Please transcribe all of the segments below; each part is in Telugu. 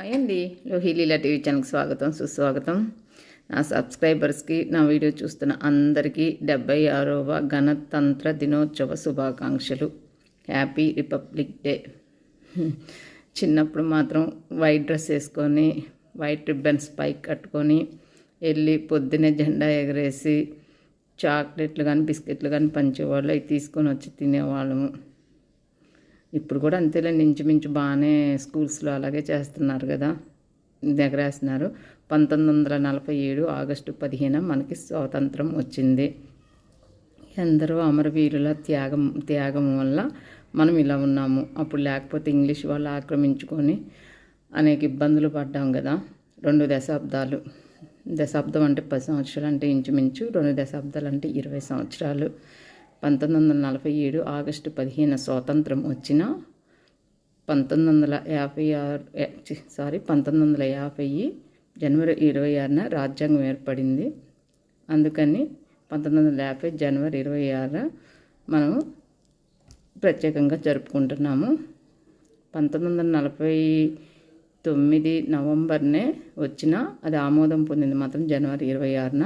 అయ్యండి లోహిలీలా టీవీ ఛానల్కి స్వాగతం సుస్వాగతం. నా సబ్స్క్రైబర్స్కి నా వీడియో చూస్తున్న అందరికీ 76వ గణతంత్ర దినోత్సవ శుభాకాంక్షలు. Happy republic day. చిన్నప్పుడు మాత్రం వైట్ డ్రెస్ వేసుకొని వైట్ రిబ్బన్స్ పైకి కట్టుకొని వెళ్ళి పొద్దున్నే జెండా ఎగరేసి చాక్లెట్లు కానీ బిస్కెట్లు కానీ పంచేవాళ్ళు, అవి తీసుకొని వచ్చి తినేవాళ్ళము. ఇప్పుడు కూడా అంతేలేండి, ఇంచుమించు బాగానే స్కూల్స్లో అలాగే చేస్తున్నారు కదా, ఎగరేస్తున్నారు. 1947 ఆగస్టు 15 మనకి స్వాతంత్రం వచ్చింది. ఎందరో అమరవీరుల త్యాగం వల్ల మనం ఇలా ఉన్నాము. అప్పుడు లేకపోతే ఇంగ్లీష్ వాళ్ళు ఆక్రమించుకొని అనేక ఇబ్బందులు పడ్డాం కదా. 2 దశాబ్దాలు, దశాబ్దం అంటే 10 సంవత్సరాలు, అంటే ఇంచుమించు 2 దశాబ్దాలు అంటే 20 సంవత్సరాలు. 1947 ఆగస్టు 15 స్వాతంత్రం వచ్చిన 1950 జనవరి 26న రాజ్యాంగం ఏర్పడింది. అందుకని 1950 జనవరి 26 మనం ప్రత్యేకంగా జరుపుకుంటున్నాము. 1949 నవంబర్నే వచ్చిన అది ఆమోదం పొందింది మాత్రం జనవరి 26న.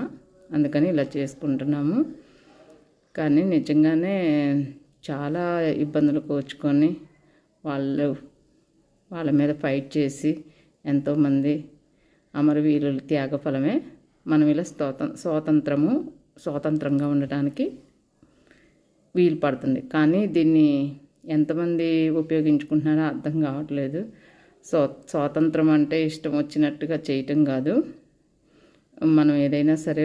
అందుకని ఇలా చేసుకుంటున్నాము. కానీ నిజంగానే చాలా ఇబ్బందులు కోర్చుకొని వాళ్ళ మీద ఫైట్ చేసి ఎంతోమంది అమరవీరుల త్యాగఫలమే మనం ఇలా స్వాతంత్రంగా ఉండటానికి వీలు పడుతుంది. కానీ దీన్ని ఎంతమంది ఉపయోగించుకుంటున్నారో అర్థం కావట్లేదు. స్వాతంత్రం అంటే ఇష్టం వచ్చినట్టుగా చేయటం కాదు. మనం ఏదైనా సరే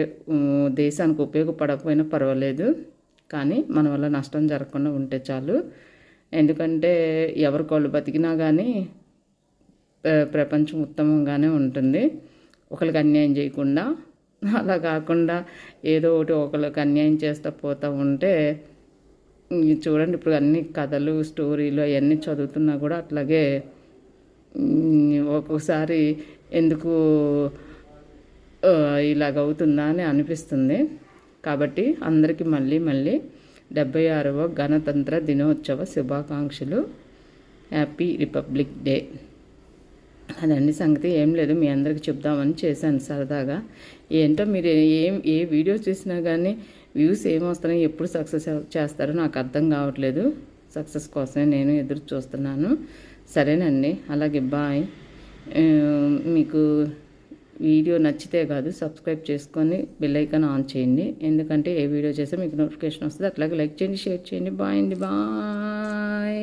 దేశానికి ఉపయోగపడకపోయినా పర్వాలేదు, కానీ మన వల్ల నష్టం జరగకుండా ఉంటే చాలు. ఎందుకంటే ఎవరికోళ్ళు బతికినా కానీ ప్రపంచం ఉత్తమంగానే ఉంటుంది, ఒకరికి అన్యాయం చేయకుండా. అలా కాకుండా ఏదో ఒకటి ఒకరికి అన్యాయం చేస్తూ పోతూ ఉంటే చూడండి, ఇప్పుడు అన్ని కథలు స్టోరీలు అవన్నీ చదువుతున్నా కూడా అట్లాగే ఒక్కొక్కసారి ఎందుకు ఇలాగవుతుందా అని అనిపిస్తుంది. కాబట్టి అందరికీ మళ్ళీ 76వ గణతంత్ర దినోత్సవ శుభాకాంక్షలు. Happy republic day. అదండి సంగతి. ఏం లేదు, మీ అందరికీ చెప్దామని చేశాను సరదాగా. ఏంటో మీరు ఏ వీడియో చూసినా కానీ వ్యూస్ ఏమొస్తున్నాయి, ఎప్పుడు సక్సెస్ చేస్తారో నాకు అర్థం కావట్లేదు. సక్సెస్ కోసమే నేను ఎదురు చూస్తున్నాను. సరేనండి, అలాగే బాయ్. మీకు వీడియో నచ్చితే కాదు, సబ్స్క్రైబ్ చేసుకొని బెల్ ఐకాన్ ఆన్ చేయండి. ఎందుకంటే ఏ వీడియో చేస్తే మీకు నోటిఫికేషన్ వస్తుంది. అట్లాగే లైక్ చేయండి, షేర్ చేయండి. బాయ్ అండి, బాయ్.